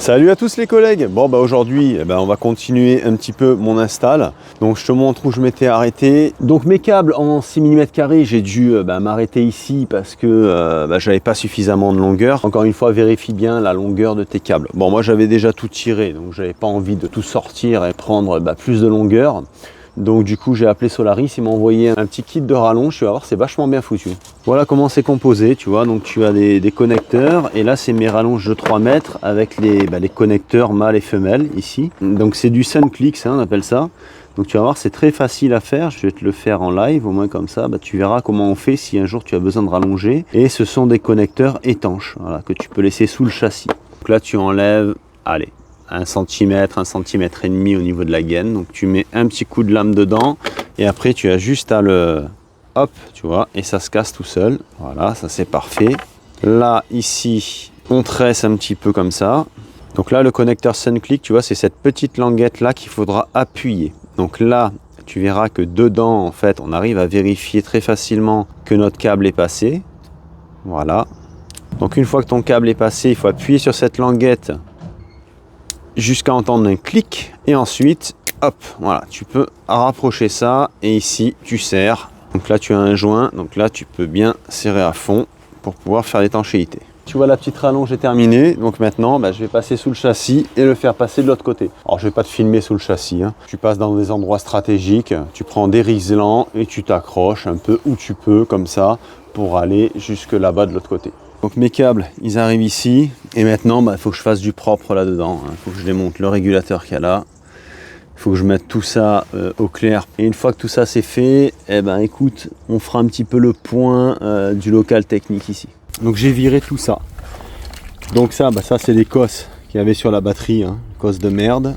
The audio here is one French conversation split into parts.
Salut à tous les collègues. Bon bah aujourd'hui on va continuer un petit peu mon install. Donc je te montre où je m'étais arrêté. Donc mes câbles en 6 mm², j'ai dû m'arrêter ici parce que j'avais pas suffisamment de longueur. Encore une fois, vérifie bien la longueur de tes câbles. Bon, moi j'avais déjà tout tiré, donc j'avais pas envie de tout sortir et prendre plus de longueur. Donc du coup j'ai appelé Solaris, ils m'ont envoyé un petit kit de rallonge, tu vas voir, c'est vachement bien foutu. Voilà comment c'est composé, tu vois, donc tu as des connecteurs, et là c'est mes rallonges de 3 mètres avec les connecteurs mâles et femelles ici. Donc c'est du Sunclick, on appelle ça. Donc tu vas voir, c'est très facile à faire, je vais te le faire en live, au moins comme ça, tu verras comment on fait si un jour tu as besoin de rallonger. Et ce sont des connecteurs étanches, voilà, que tu peux laisser sous le châssis. Donc là tu enlèves, allez, 1 cm, 1 cm et demi au niveau de la gaine. Donc tu mets un petit coup de lame dedans et après tu as juste à le hop, tu vois, et ça se casse tout seul. Voilà, ça c'est parfait. Là ici on tresse un petit peu comme ça. Donc là le connecteur Sunclick, tu vois, c'est cette petite languette là qu'il faudra appuyer. Donc là tu verras que dedans en fait on arrive à vérifier très facilement que notre câble est passé. Voilà, donc une fois que ton câble est passé, il faut appuyer sur cette languette jusqu'à entendre un clic, et ensuite hop, voilà, tu peux rapprocher ça et ici tu serres. Donc là tu as un joint, donc là tu peux bien serrer à fond pour pouvoir faire l'étanchéité. Tu vois, la petite rallonge est terminée, donc maintenant je vais passer sous le châssis et le faire passer de l'autre côté. Alors je vais pas te filmer sous le châssis, tu passes dans des endroits stratégiques, tu prends des riselants et tu t'accroches un peu où tu peux comme ça pour aller jusque là-bas de l'autre côté. Donc mes câbles, ils arrivent ici, et maintenant il faut que je fasse du propre là-dedans. Il faut que je démonte le régulateur qu'il y a là. Il faut que je mette tout ça au clair. Et une fois que tout ça c'est fait, écoute, on fera un petit peu le point du local technique ici. Donc j'ai viré tout ça. Donc ça c'est les cosses qu'il y avait sur la batterie, cosses de merde.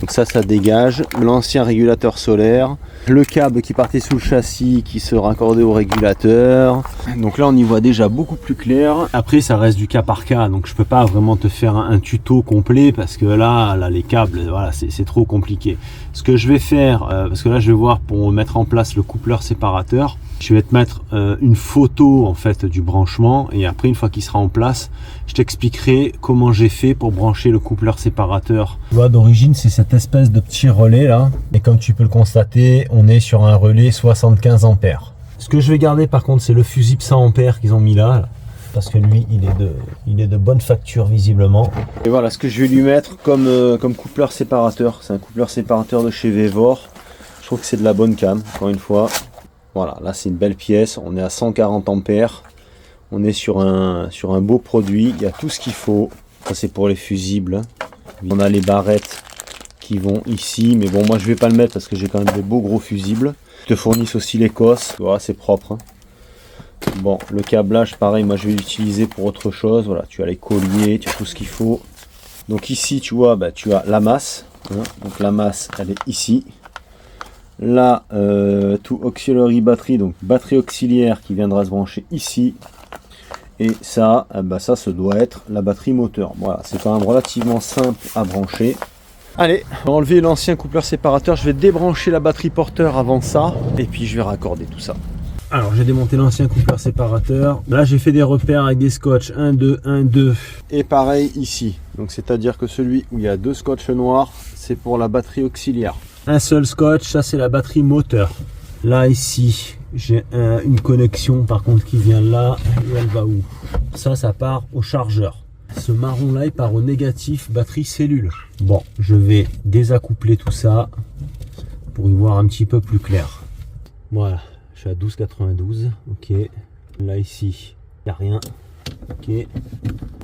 Donc ça dégage, l'ancien régulateur solaire, le câble qui partait sous le châssis qui se raccordait au régulateur. Donc là on y voit déjà beaucoup plus clair. Après ça reste du cas par cas, donc je peux pas vraiment te faire un tuto complet parce que là les câbles, voilà, c'est trop compliqué. Ce que je vais faire, parce que là je vais voir pour mettre en place le coupleur séparateur, je vais te mettre une photo en fait du branchement, et après une fois qu'il sera en place, je t'expliquerai comment j'ai fait pour brancher le coupleur séparateur. Tu vois, d'origine c'est cette espèce de petit relais là, et comme tu peux le constater, on est sur un relais 75 ampères. Ce que je vais garder par contre, c'est le fusible 100 ampères qu'ils ont mis là, parce que lui il est de bonne facture visiblement. Et voilà ce que je vais lui mettre comme coupleur séparateur. C'est un coupleur séparateur de chez Vevor. Je trouve que c'est de la bonne cam, encore une fois. Voilà, là c'est une belle pièce, on est à 140 ampères, on est sur un beau produit, il y a tout ce qu'il faut. Ça c'est pour les fusibles, on a les barrettes qui vont ici, mais bon moi je vais pas le mettre parce que j'ai quand même des beaux gros fusibles. Ils te fournissent aussi les cosses, voilà, c'est propre. Bon, le câblage pareil, moi je vais l'utiliser pour autre chose. Voilà, tu as les colliers, tu as tout ce qu'il faut. Donc ici tu vois, tu as la masse, donc la masse elle est ici. Là, tout auxiliary batterie, donc batterie auxiliaire qui viendra se brancher ici. Et ça, ça doit être la batterie moteur. Voilà, c'est quand même relativement simple à brancher. Allez, on va enlever l'ancien coupleur séparateur. Je vais débrancher la batterie porteur avant ça, et puis je vais raccorder tout ça. Alors j'ai démonté l'ancien coupleur séparateur. Là j'ai fait des repères avec des scotch 1, 2, 1, 2. Et pareil ici. Donc c'est à dire que celui où il y a 2 scotch noirs, c'est pour la batterie auxiliaire. Un seul scotch, ça c'est la batterie moteur. Là ici j'ai une connexion par contre qui vient là, et elle va où? Ça part au chargeur. Ce marron là il part au négatif batterie cellule. Bon, je vais désaccoupler tout ça pour y voir un petit peu plus clair. Voilà, je suis à 12,92, ok. Là ici il n'y a rien, ok.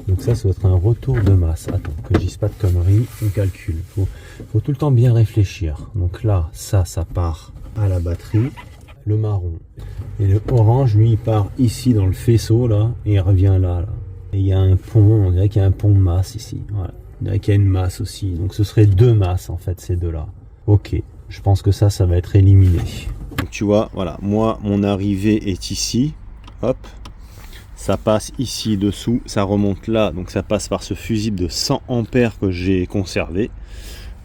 Donc ça doit être un retour de masse. Attends, que je dise pas de conneries, on calcule. Faut tout le temps bien réfléchir. Donc là, ça part à la batterie, le marron. Et le orange, lui, il part ici dans le faisceau, là, et il revient là. Et il y a un pont, on dirait qu'il y a un pont de masse ici. Voilà. On dirait qu'il y a une masse aussi. Donc ce serait 2 masses, en fait, ces deux-là. Ok, je pense que ça va être éliminé. Donc tu vois, voilà, moi, mon arrivée est ici. Hop. Ça passe ici dessous, ça remonte là, donc ça passe par ce fusible de 100 ampères que j'ai conservé.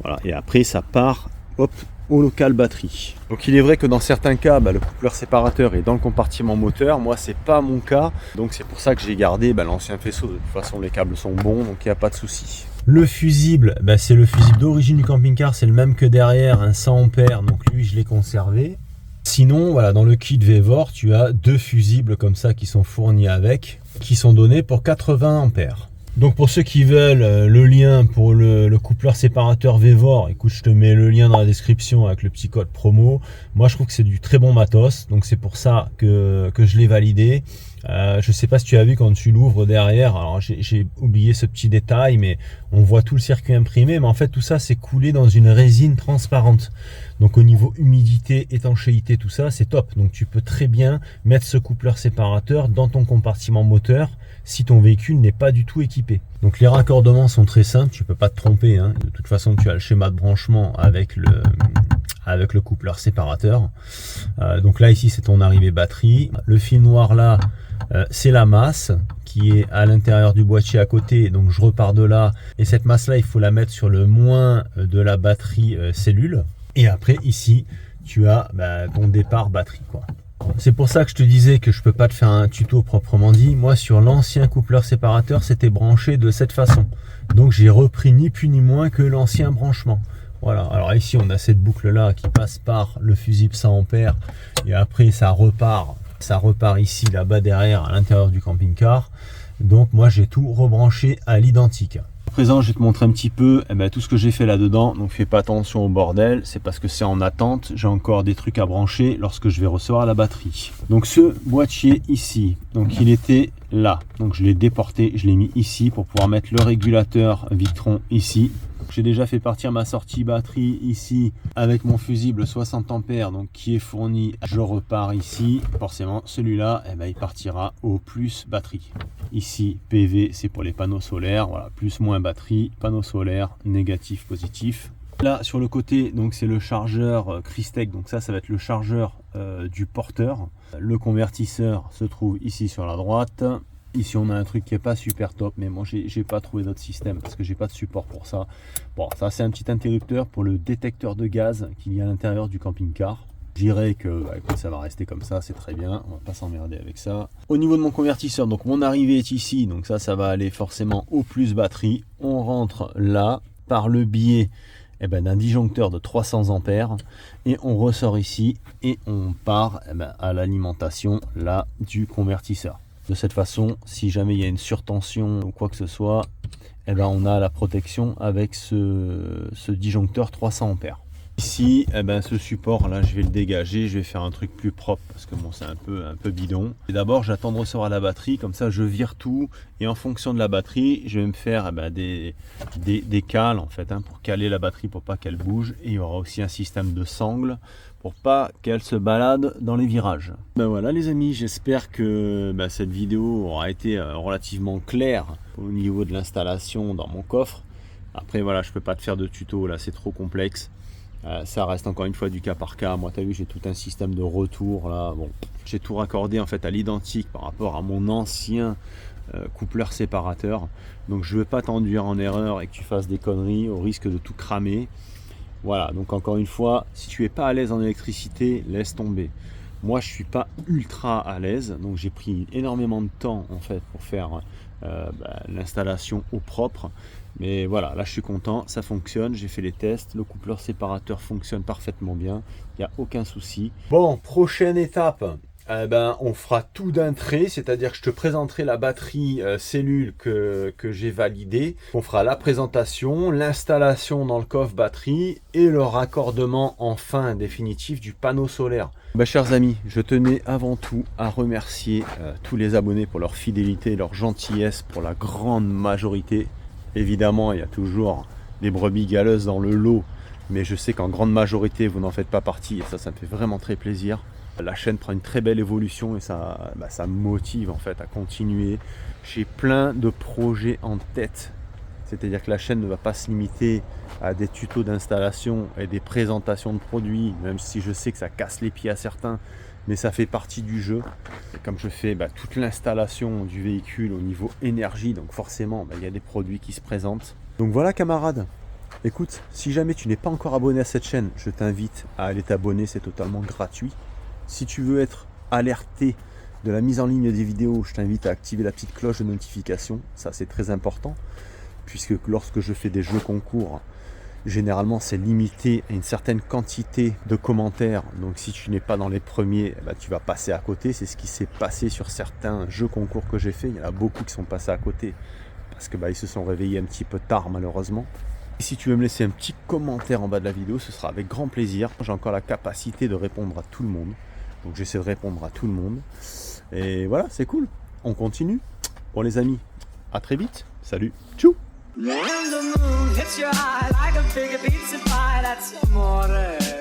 Voilà, et après ça part hop, au local batterie. Donc il est vrai que dans certains cas, le coupleur séparateur est dans le compartiment moteur. Moi c'est pas mon cas, donc c'est pour ça que j'ai gardé l'ancien faisceau. De toute façon les câbles sont bons, donc il n'y a pas de souci. Le fusible, c'est le fusible d'origine du camping-car, c'est le même que derrière, un 100 ampères, donc lui je l'ai conservé. Sinon, voilà, dans le kit Vevor, tu as 2 fusibles comme ça qui sont fournis avec, qui sont donnés pour 80 ampères. Donc pour ceux qui veulent le lien pour le coupleur séparateur Vevor, écoute, je te mets le lien dans la description avec le petit code promo. Moi je trouve que c'est du très bon matos, donc c'est pour ça que je l'ai validé. Je sais pas si tu as vu quand tu l'ouvres derrière, alors j'ai oublié ce petit détail, mais on voit tout le circuit imprimé, mais en fait tout ça c'est coulé dans une résine transparente. Donc au niveau humidité, étanchéité, tout ça c'est top. Donc tu peux très bien mettre ce coupleur séparateur dans ton compartiment moteur si ton véhicule n'est pas du tout équipé. Donc les raccordements sont très simples, tu peux pas te tromper, hein. De toute façon tu as le schéma de branchement avec le coupleur séparateur. Donc là ici c'est ton arrivée batterie. Le fil noir là c'est la masse qui est à l'intérieur du boîtier à côté, donc je repars de là et cette masse là il faut la mettre sur le moins de la batterie cellule, et après ici tu as ton départ batterie quoi. C'est pour ça que je te disais que je peux pas te faire un tuto proprement dit. Moi sur l'ancien coupleur séparateur c'était branché de cette façon, donc j'ai repris ni plus ni moins que l'ancien branchement. Voilà, alors ici on a cette boucle là qui passe par le fusible 100 ampères et après ça repart ici là-bas derrière à l'intérieur du camping-car. Donc moi j'ai tout rebranché à l'identique. À présent je vais te montrer un petit peu tout ce que j'ai fait là-dedans. Donc fais pas attention au bordel, c'est parce que c'est en attente. J'ai encore des trucs à brancher lorsque je vais recevoir la batterie. Donc ce boîtier ici, donc il était là. Donc je l'ai déporté, je l'ai mis ici pour pouvoir mettre le régulateur Victron ici. J'ai déjà fait partir ma sortie batterie ici avec mon fusible 60 ampères donc qui est fourni. Je repars ici. Forcément celui-là il partira au plus batterie. Ici PV c'est pour les panneaux solaires, voilà, plus moins batterie, panneaux solaires, négatif, positif. Là sur le côté donc c'est le chargeur Christec, donc ça va être le chargeur du porteur. Le convertisseur se trouve ici sur la droite. Ici on a un truc qui est pas super top, mais moi j'ai pas trouvé d'autre système parce que j'ai pas de support pour ça. Bon, ça c'est un petit interrupteur pour le détecteur de gaz qu'il y a à l'intérieur du camping-car. Je dirais que écoute, ça va rester comme ça, c'est très bien, on va pas s'emmerder avec ça. Au niveau de mon convertisseur, donc mon arrivée est ici, donc ça va aller forcément au plus batterie. On rentre là par le biais d'un disjoncteur de 300 ampères et on ressort ici et on part à l'alimentation là du convertisseur. De cette façon, si jamais il y a une surtension ou quoi que ce soit, on a la protection avec ce disjoncteur 300 ampères. Ici, ce support là, je vais le dégager, je vais faire un truc plus propre parce que bon, c'est un peu bidon. Et d'abord, j'attends de recevoir la batterie, comme ça je vire tout et en fonction de la batterie, je vais me faire des cales en fait, pour caler la batterie pour pas qu'elle bouge. Et il y aura aussi un système de sangle pour pas qu'elle se balade dans les virages. Voilà les amis, j'espère que cette vidéo aura été relativement claire au niveau de l'installation dans mon coffre. Après voilà, je peux pas te faire de tuto là, c'est trop complexe. Ça reste encore une fois du cas par cas. Moi tu as vu, j'ai tout un système de retour là. Bon, j'ai tout raccordé en fait à l'identique par rapport à mon ancien coupleur séparateur. Donc je veux pas t'enduire en erreur et que tu fasses des conneries au risque de tout cramer. Voilà, donc encore une fois, si tu es pas à l'aise en électricité, laisse tomber. Moi je suis pas ultra à l'aise, donc j'ai pris énormément de temps en fait pour faire l'installation au propre. Mais voilà, là je suis content, ça fonctionne, j'ai fait les tests, le coupleur séparateur fonctionne parfaitement bien, il n'y a aucun souci. Bon, prochaine étape, on fera tout d'un trait, c'est-à-dire que je te présenterai la batterie cellule que j'ai validée. On fera la présentation, l'installation dans le coffre batterie et le raccordement enfin définitif du panneau solaire. Chers amis, je tenais avant tout à remercier tous les abonnés pour leur fidélité, leur gentillesse pour la grande majorité. Évidemment, il y a toujours des brebis galeuses dans le lot, mais je sais qu'en grande majorité, vous n'en faites pas partie et ça me fait vraiment très plaisir. La chaîne prend une très belle évolution et ça me motive en fait à continuer. J'ai plein de projets en tête, c'est-à-dire que la chaîne ne va pas se limiter à des tutos d'installation et des présentations de produits, même si je sais que ça casse les pieds à certains, mais ça fait partie du jeu. Et comme je fais toute l'installation du véhicule au niveau énergie, donc forcément il y a des produits qui se présentent. Donc voilà camarades, écoute, si jamais tu n'es pas encore abonné à cette chaîne, je t'invite à aller t'abonner, c'est totalement gratuit. Si tu veux être alerté de la mise en ligne des vidéos, je t'invite à activer la petite cloche de notification, ça c'est très important. puisque lorsque je fais des jeux concours, généralement c'est limité à une certaine quantité de commentaires, donc si tu n'es pas dans les premiers, tu vas passer à côté. C'est ce qui s'est passé sur certains jeux concours que j'ai fait. Il y en a beaucoup qui sont passés à côté parce que ils se sont réveillés un petit peu tard malheureusement. Et si tu veux me laisser un petit commentaire en bas de la vidéo, ce sera avec grand plaisir. J'ai encore la capacité de répondre à tout le monde, donc j'essaie de répondre à tout le monde. Et voilà, c'est cool, on continue. Bon les amis, à très vite, salut, tchou. When the moon hits your eye like a big pizza pie, that's amore.